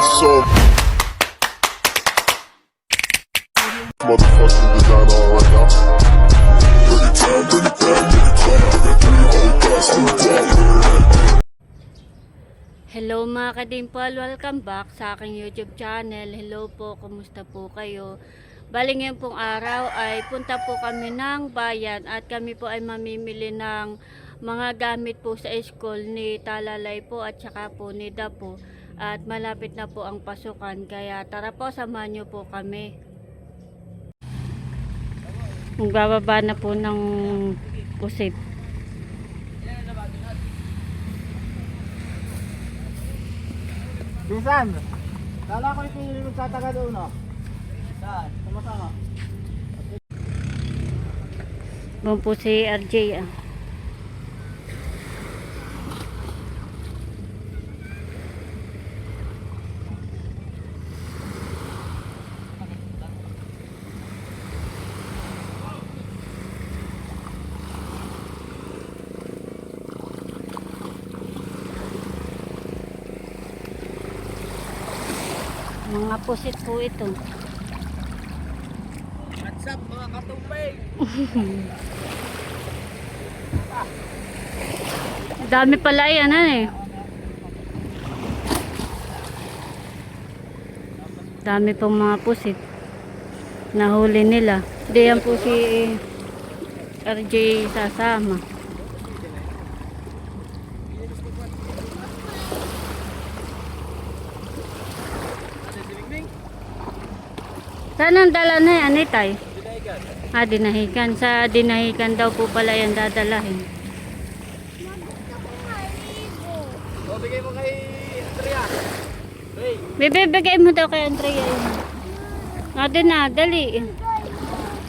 So motherfucking designer right now. Anytime, Hello mga kadimpal, welcome back sa aking YouTube channel. Hello po, kumusta po kayo? Bali ngayon pong araw ay punta po kami ng bayan at kami po ay mamimili ng mga gamit po sa school ni Talalay po at saka po ni Dapo. At malapit na po ang pasukan, kaya tara po, samahan nyo po kami. Magbababa na po ng pusit. Bisan, kala ko yung magtataga doon, no? Saan? Sama-sama. Doon po si RJ. Mga pusit po ito. What's up mga katumpay? Dami pala yan eh. Dami pong mga pusit. Nahuli nila. Diyan po si RJ sasama. Saan ang dala na yan, Itay? Dinahigan. Dinahikan. Sa dinahikan daw po pala yan dadalahin. O, bigay mo kay Andrea. Hey. Bibigay mo daw kay Andrea yun. Doon na, dali.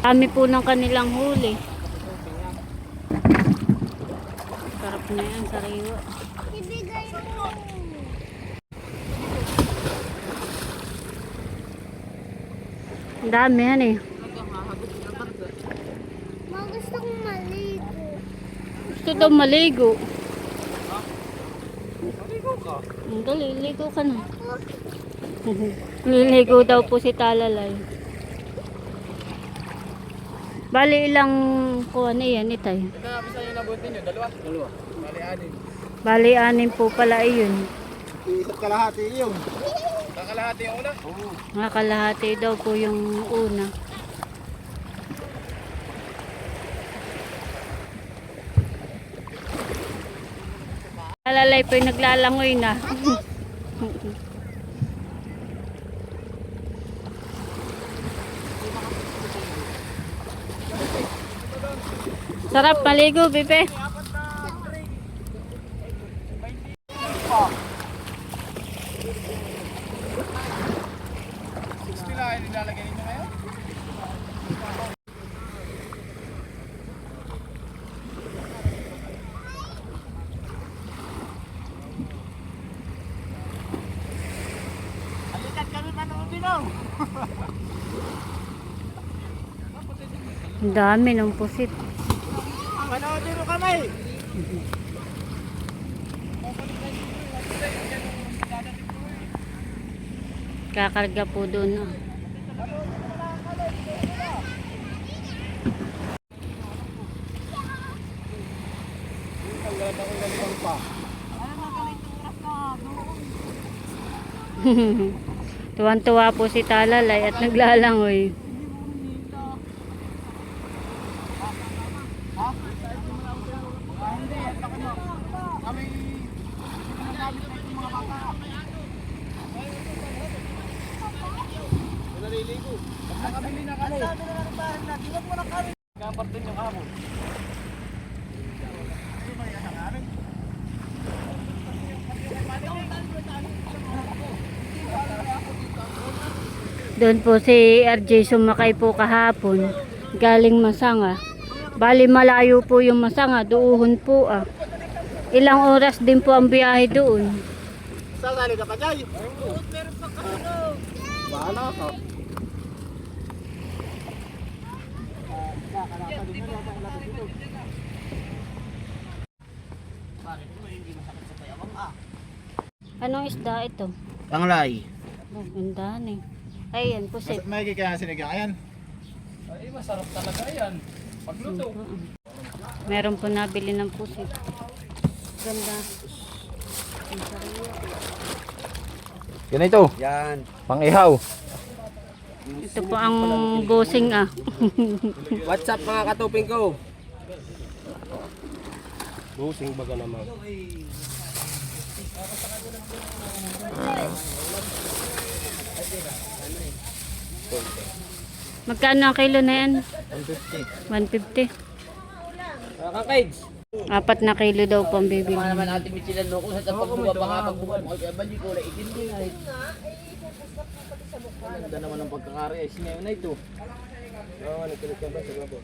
Kami po ng kanilang huli. Sarap na yan, sariwa. Ibigay mo. Ang dami yan eh. Gusto kong maligo. Gusto daw maligo. Maligo ka. Dali, ligo ka na. Liligo daw po si Talalay. Bali ilang kuha na yan, Itay? Isa yung nabutin nyo, dalawa? Dalawa. Bali, anin. Bali anin po pala iyon. Isa't kalahati yung. Kakalahati yung una? Oo. Mga kalahati daw po yung una. Talalay po yung naglalangoy na. Sarap maligo, Bebe. Sila ay nilalagay ninyo ngayon? Alikat kami manood din oh! Ang dami ng pusit. Manood din mo kami! Kakarga po doon. Tuwan-tuwa po si Talalay at naglalangoy. Naliligo. Nakabili na kami. Sabi na ng bahan na, diwag mo na kami. Kapartin yung hamo. Doon po si RJ sumakay po kahapon. Galing Masanga. Bali malayo po yung Masanga. Duuhon po Ilang oras din po ang biyahe doon. Saan galing ka pa, Jay? Meron pa kasino. Bahala ka. Anong isda ito? Panglay. Oh, ganda eh. Ayan, pusit. May kaya sinigang. Ayan. Ay, masarap talaga yan. Pagluto. Meron po nabili ng pusit. Ganda. Ang sarap. Ganito. Yan. Pang-ihaw. Ito po ang busing ah. What's up mga katuping ko? Busing baga naman. Magkano ang kilo na yan? 150. 150. Kakaids. 4 na kilo daw po ang bibili. Mga naman ating mitsilan loko sa tapang buwa pa nga pagbuwan mo. Kaya bali ko, itin din ay. Ganda naman ang pagkakari. Ngayon na ito. Oo, nagkulit ka ba sa babo?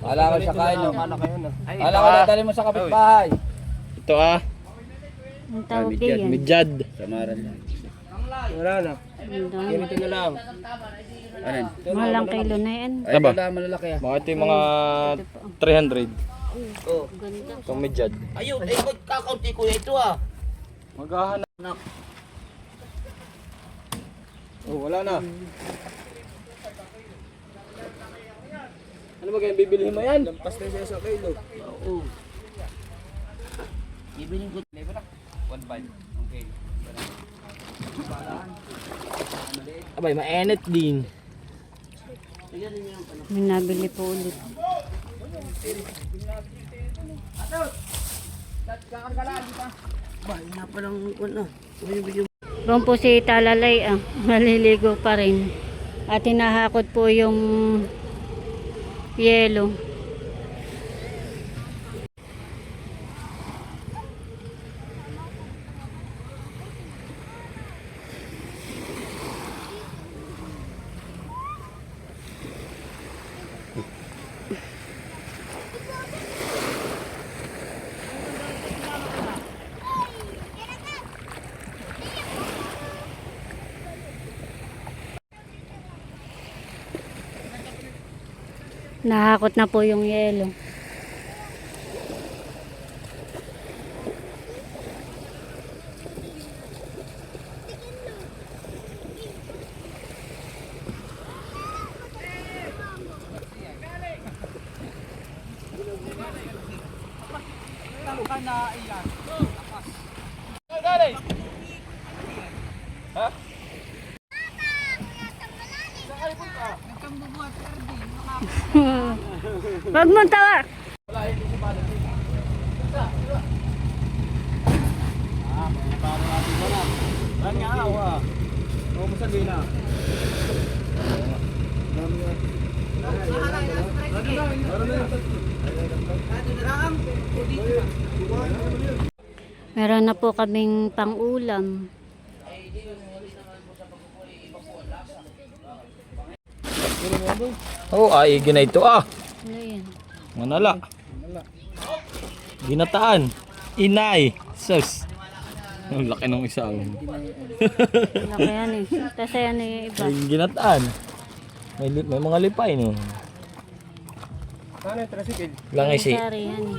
Wala ko sa kain. Wala ko dadali mo sa kapitbahay. Ito Ang tawag din yan. Midyad. Samaran lang. Wala na. Ganito na lang. Anan? Mahal ang kilo na yan. Ay, Aba. wala malalaki ah. Mga ito yung mga 300. Oh. Ganda. Itong midyad. Ayun, ay kakaunti ko na ito ah. Maghahanap. Oh, wala na. Ano ba kaya bibilihin mo yan? Lampas na siya sa kilo. Oo. Ibilin ko. 1.5. Okay. Abay, mainit din. May nabili po ulit. Bahay na palang ano. Doon po si Talalay ah. Maliligo pa rin. At hinahakot po yung yelo. Nahakot na po yung yelo. Wag mo tawa. Yan nga, awa. Oo, masabi na. Meron na po kaming pang-ulam. Oh, ay na ito ah. Ano yan? Manala. Ginataan. Inay. Sus. Ang laki ng isa. Laki yan eh. Kasi yan yung iba. Ay, ginataan. May mga lipay no. Langisi. Sari yan eh.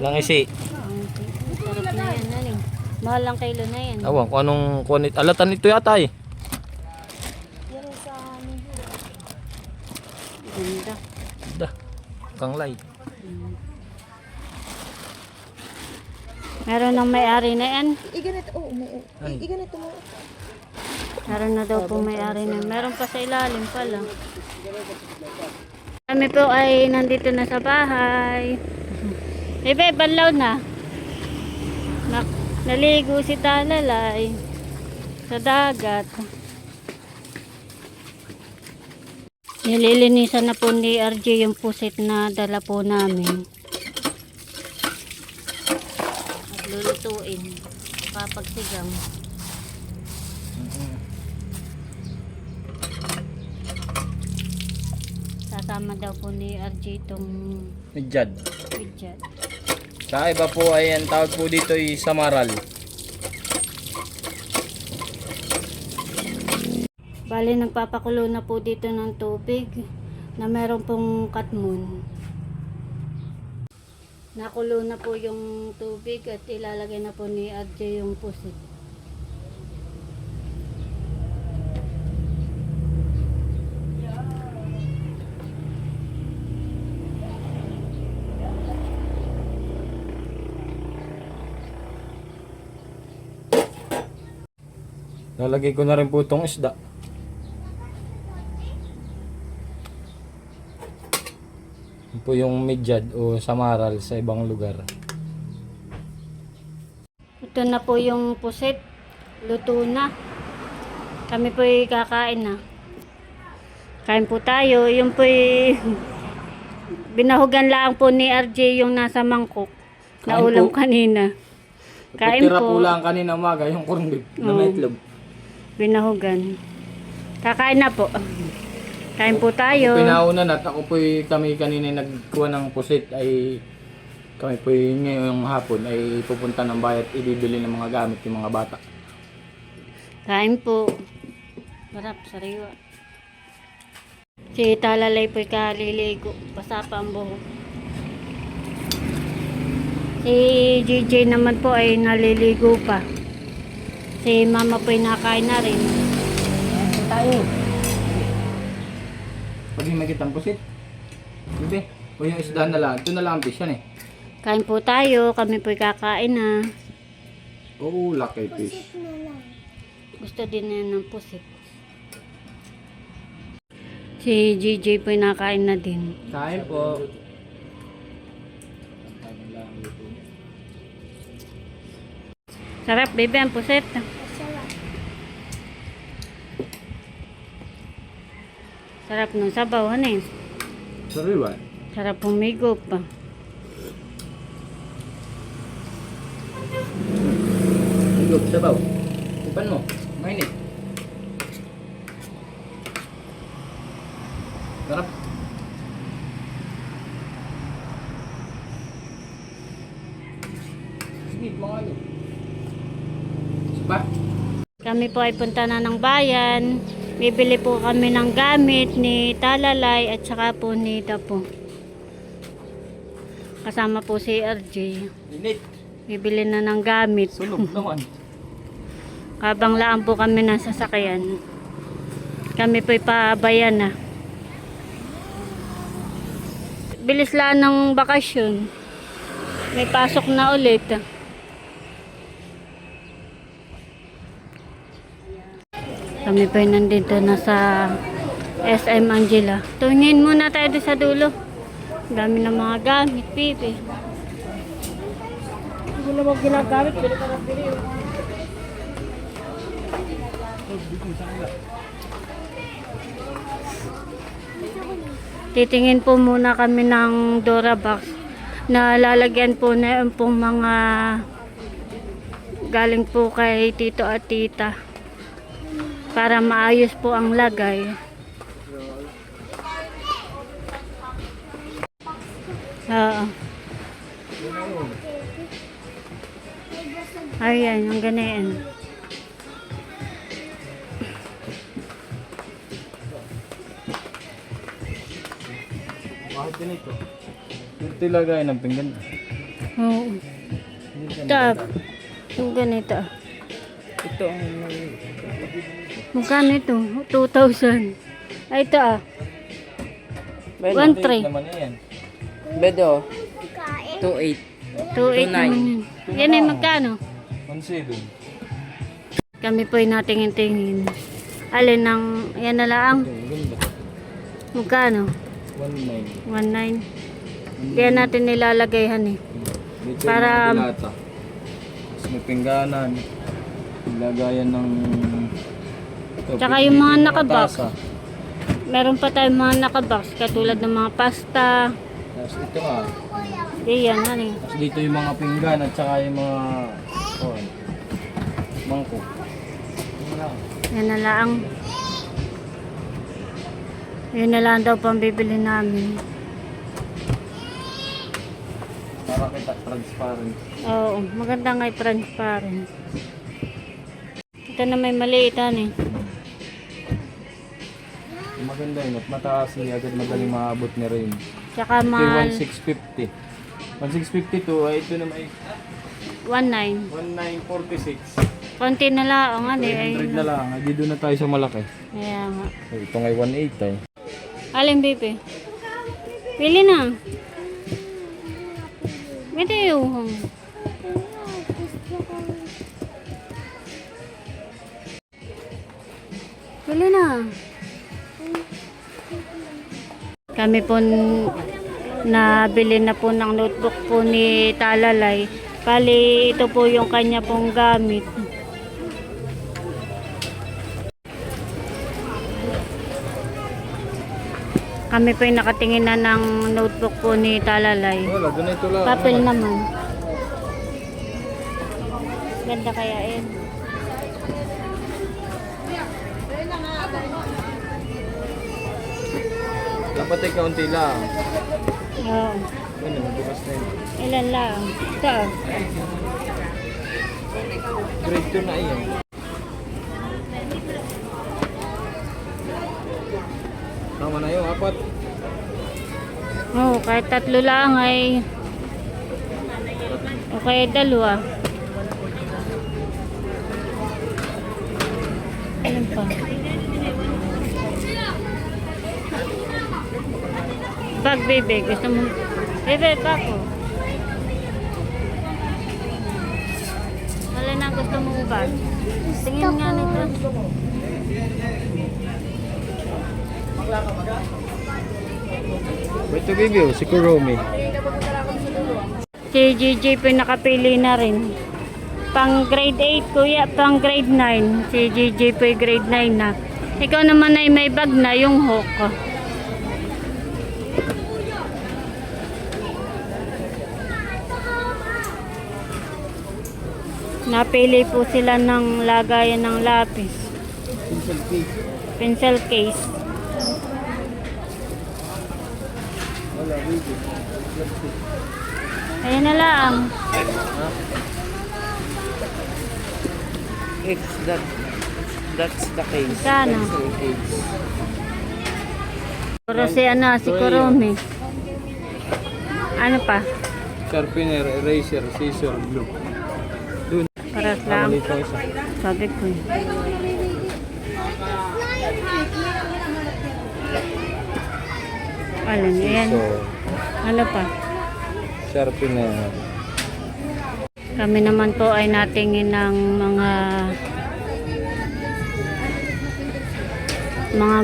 Langisi. Sarap na yan. Ano eh. Mahal ang kilo na yan. Awan kung anong kunit. Alatan ito yata eh. Ganda. Dah. Kanglay. Meron ng may-ari na yan. Iganito, oo, iganito mo. Meron na daw po may-ari na. Meron pa sa ilalim pala. Kami po ay nandito na sa bahay. Ibe, banlaw na. Naligo si Talalay sa dagat. Nililinisan na po ni RJ yung pusit na dala po namin. At lulutuin. Papagsigang. Sasama daw po ni RJ itong Midyad. widget. Sa iba po ay ang tawag po dito ay samaral. Bali, nagpapakulo na po dito ng tubig na meron pong katmon. Nakulo na po yung tubig at ilalagay na po ni RJ yung pusit. Lalagay ko na rin po itong isda. Yan po yung midyad o samaral sa ibang lugar. Ito na po yung pusit. Luto na. Kami po kakain na. Kain po tayo. Yung po binahugan lang po ni RJ yung nasa mangkok. Na Kain ulam po. kanina. Kain Tira po. po lang kanina umaga yung corned beef na Oo. may itlog. Binahugan. Kakain na po. Kain po Ako tayo. pinaunan at ako po kami kanina nagkuha ng pusit ay kami po ngayong hapon ay pupunta ng bayan at ibibili ng mga gamit yung mga bata. Kain po. Sarap, sariwa. Si Talalay po'y kaliligo. Basa pa ang buhok. Si JJ naman po ay naliligo pa. Si Mama po'y nakain na rin. Tayo. Pag may kitang pusit. Hindi. O yung isda na lang. Ito na lang ang fish yan eh. Kain po tayo. Kami po'y kakain na. Oo, laki fish. Gusto din na ng pusit. Si JJ po'y nakain na din. Kain po. Sarap, baby, ang pusit. Sarap ng sabaw, eh. Sariwa. Sarap pumigo pa. Higop, sabaw. Ipan mo. Mainit. Sarap. Sige, mga ano. Spa. Kami po ay punta na ng bayan. Bibili po kami ng gamit ni Talalay at saka po ni Dapo. Kasama po si RJ. Init. Bibili na ng gamit. Sunog naman. Habang laan po kami ng sasakyan. Kami po'y pabayan na. Bilis lang ng bakasyon. May pasok na ulit. Kami po'y nandito na sa SM Angela. Tingin muna tayo doon sa dulo. Ang dami ng mga gamit, pipi. Hindi na mo ginagamit. Pili ka ng pili. Titingin po muna kami ng Dora box na lalagyan po na yung pong mga galing po kay tito at tita para maayos po ang lagay. Oo. Ayan, yung ganyan. Bakit ganito? Ito lagay ng pinggan. Oo. Tap. Yung ganito. Ito ang Magkano ito? 2,000. Ay, ito ah. 1,300. naman yan. Bedo. 2.8. 2,800 naman yun. Yan ay magkano? 1.7. Kami po ay natingin-tingin. Alin ng, yan na lang. Ang ganda. Magkano? 1.9. 1,900. Kaya natin nilalagayhan eh. Dito Para- yung mga dilata. Tapos may pingganan. Lagayan ng... Ito, Tsaka dito yung mga nakabox. tasa. Meron pa tayong mga nakabox katulad ng mga pasta. Tapos ito nga. Diyan, ano eh. Tapos dito yung mga pinggan at saka yung mga... Oh, mangkok. Yun lang. Yan na lang. Yan na lang daw pang bibili namin. Para kita transparent. Oo, maganda nga transparent. Ito na may maliitan eh. Maganda yun at mataas niya agad madaling maabot ni Rain. Tsaka Ito mahal. yung 1,650. 1652 ay ito naman ay 19. 1946. Konti na lang, ano eh. 100 na lang. Ay, di doon na tayo sa malaki. Kaya nga. Ay, ito ngay 18 ay. Alin, baby? Pili na. Ito yung. Pili na. Kami po nabili na po ng notebook po ni Talalay. Bali, ito po yung kanya pong gamit. Kami po yung nakatingin na ng notebook po ni Talalay. Wala, ganito lang. Papel naman. Ganda kaya eh. Dapat ay kaunti lang. Oo. Ano, magbukas na yun. Ilan lang. Ito. Grade 2 na iyon. Tama na yun, 4. Oo, kahit 3 lang ay o kaya 2. Ilan pa? Bag, baby. Gusto mo? Bebe, bag ko. Wala na gusto mong bag. Tingin nga nito. Ito baby, si Kuromi. Si GJ po nakapili na rin. Pang grade 8, kuya. Pang grade 9. Si GJ po grade 9 na. Ikaw naman ay may bag na yung hook. Napili po sila ng lagayan ng lapis. Pencil case. Pencil case. Wala, baby. Ayan na lang. That's the case. Sana. Pencil case. Pero si si Kuromi. Ano pa? Sharpener, eraser, scissor, glue. Doon. Paras lang. Dito isa. Sabi ko eh. Alam niyo yan. So, Ano pa? sharpener. Kami naman po ay natingin ng mga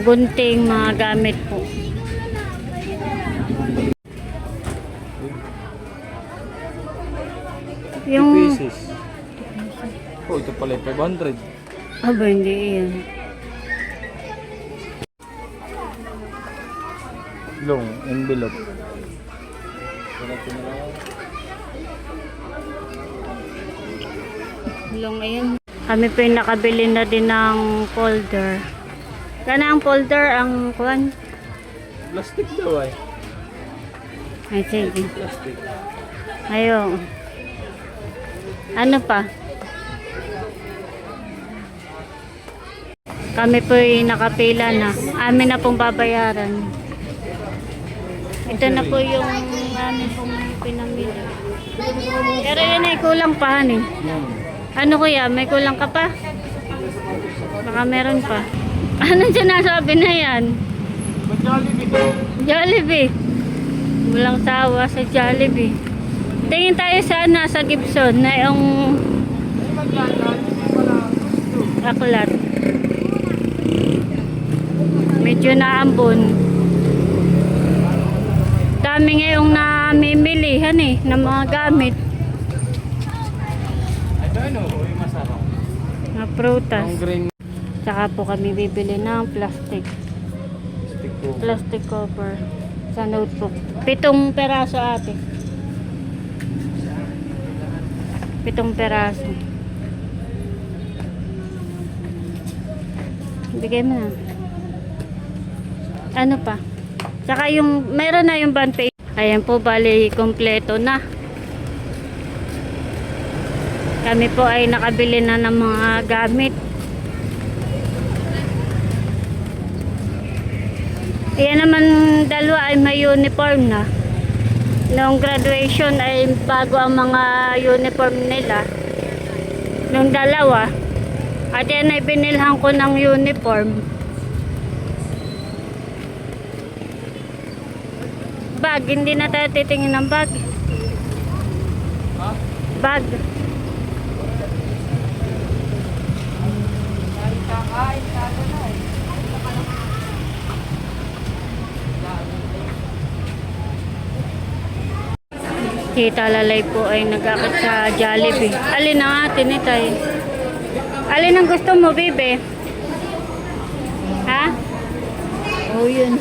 gunting, mga gamit po. Yung Pieces. Oh, ito pala yung 500. aba hindi yan. Long envelope. Long ayan. Kami po yung nakabili na din ng folder. Sana ang folder ang kuwan. Plastic daw ay. Ay sige. Plastic. Ayun. Ano pa? Kami po yung nakapila na. Amin na pong babayaran. Ito na po yung amin pong pinamili. Pero yun ay kulang pa han eh. Ano kuya? May kulang ka pa? Baka meron pa. Ano sinasabi na yan? Jollibee. Walang sawa sa Jollibee. Tingin tayo sana sa Gibson na yung aklat. Medyo naambon. Dami ngayong namimilihan eh ng mga gamit. Ano? Yung masarap. Na prutas. Ang green Tsaka po kami bibili ng plastic. stick ko. Plastic cover sa notebook. 7 peraso ate. 7 peraso. Bigay mo na. Ano pa? Tsaka yung, meron na yung bond page. Ayan po, bali, kompleto na. Kami po ay nakabili na ng mga gamit. Ayan naman, dalawa ay may uniform na. Noong graduation ay bago ang mga uniform nila. Nung dalawa. At yan ay binilhan ko ng uniform. Bag, hindi na tayo titingin ng bag. Bag. Tita Lalay po ay nag-akit sa Jollibee. Alin ang atin itay? Alin ang gusto mo, bebe? Ha? Oh, yun.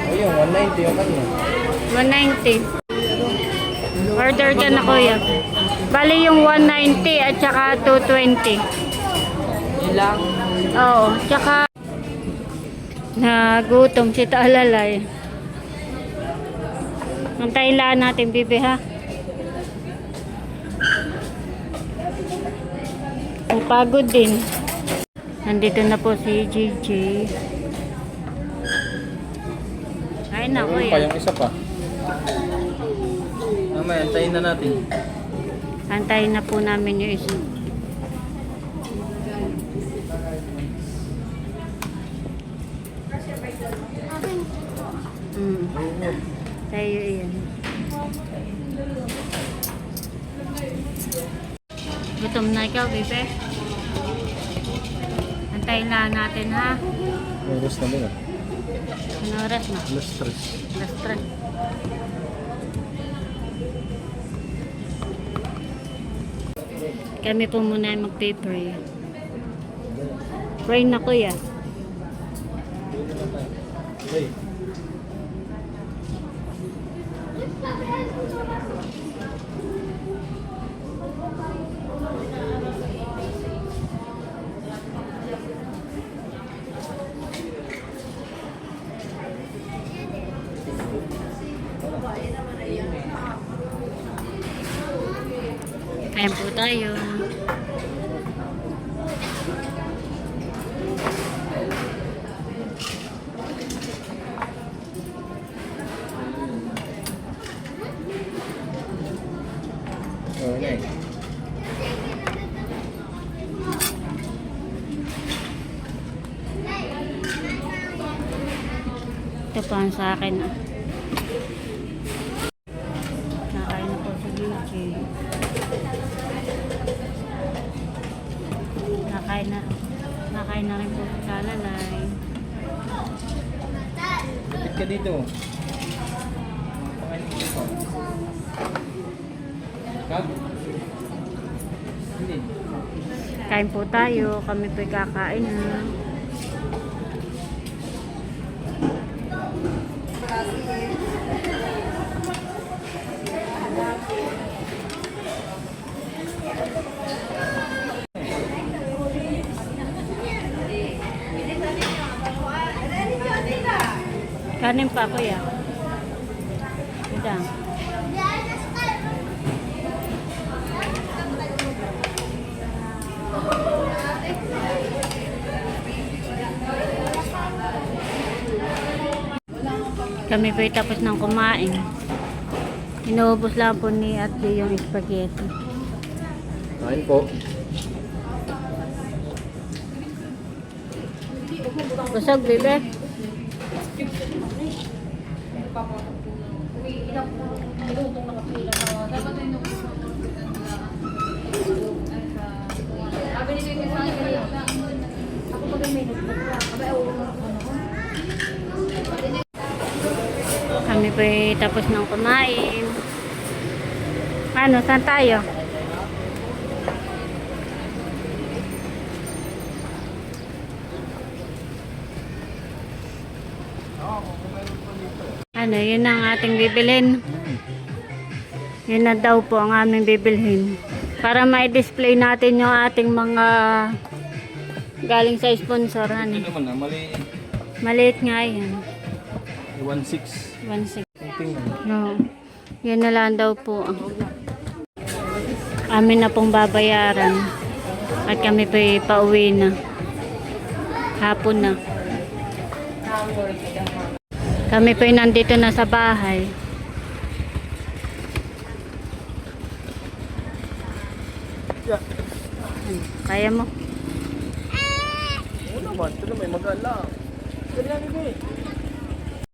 Ayun, 190 yung kanya. 190. Order ka na, kuya. Bali yung 190 at saka 220. Ilang? Oo, tsaka nagutom si Talalay. Antayin lang natin, bibi, ha? Ang pagod din. Nandito na po si JJ. Ay, na, Meron pa kuya. yung isa pa. Mamaya, antayin na natin. Antayin na po namin yung isa. Tayo yan. Gutom na ikaw, bebe. Antayin lang natin, ha? Oras na din ah. Ano oras na? Alas 3. Alas 3. Kami po muna ay magpe-pray. Pray na, kuya. Hey. Kain po tayo. Oo na eh. Ito po ang sa akin. Nakain na po si JJ. Nakain na rin po si Talalay. Lapit ka dito. Pakain mo ito. Kag? Hindi. Kain po tayo. Kami po'y kakain na. Kanin pa, kuya. Ito. Kami po'y tapos ng kumain. Inuubos lang po ni Ate yung spaghetti. Kain po. Busog, bebe. Kami po'y tapos ng kumain. Ano, saan tayo? Ano, yun ang ating bibilhin. Yun na daw po ang aming bibilhin. Para ma-display natin yung ating mga galing sa sponsor. Ano? Ito naman na, mali. Maliit nga yan. 1.6. 1.6. Tingnan. No. Yan na lang daw po. Amin na pong babayaran. At kami po'y pauwi na. Hapon na. Kami po ay nandito na sa bahay. Kaya mo? Oo naman, ito na may magala. Ganyan hindi.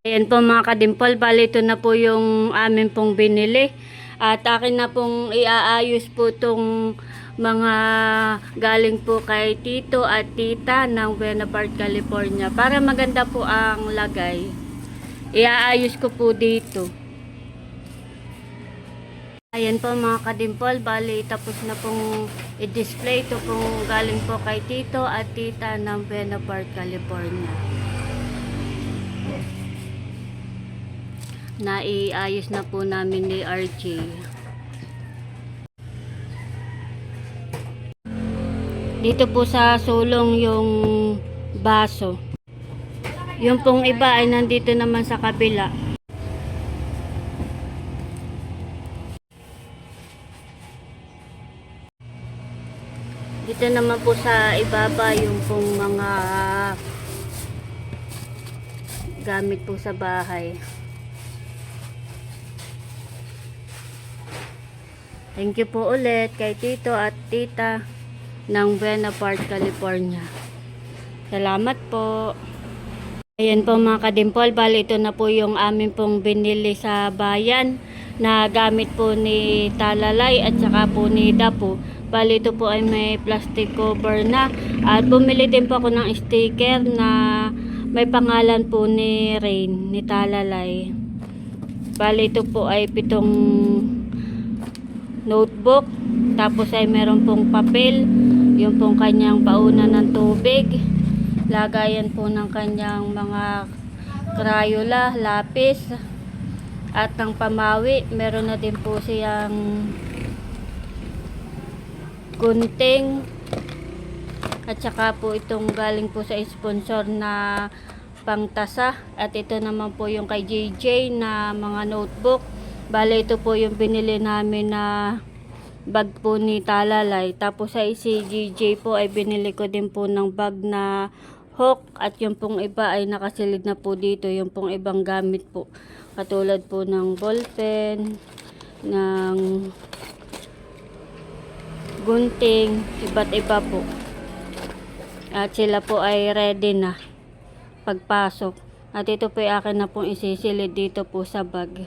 Ayan po mga kadimpol, bali ito na po yung amin pong binili. At akin na pong iaayos po itong mga galing po kay Tito at Tita ng Buena Park, California. Para maganda po ang lagay. Iaayos ko po dito. Ayan po mga kadimpol, bali tapos na pong i-display ito pong galing po kay Tito at Tita ng Buena Park, California. Naiayos na po namin ni RJ. Dito po sa sulong yung baso. Yung pong iba ay nandito naman sa kabila. Dito naman po sa ibaba yung pong mga gamit po sa bahay. Thank you po ulit kay Tito at Tita ng Buena Park, California. Salamat po. Ayan po mga kadimpol, bali ito na po yung amin pong binili sa bayan na gamit po ni Talalay at saka po ni Dapo. Bali ito po ay may plastic cover na at bumili din po ako ng sticker na may pangalan po ni Rain, ni Talalay. Bali ito po ay 7 notebook, tapos ay meron pong papel, yung pong kanyang pauna ng tubig, lagayan po ng kanyang mga Crayola, lapis at ng pamawi. Meron na din po siyang gunting at saka po itong galing po sa sponsor na pangtasa, at ito naman po yung kay JJ na mga notebook. Bale ito po yung binili namin na bag po ni Talalay. Tapos ay si JJ po ay binili ko din po ng bag na hook, at yung pong iba ay nakasilid na po dito, yung pong ibang gamit po katulad po ng ballpen, ng gunting, iba't iba po. At sila po ay ready na pagpasok. At ito po ay akin na pong isisilid dito po sa bag.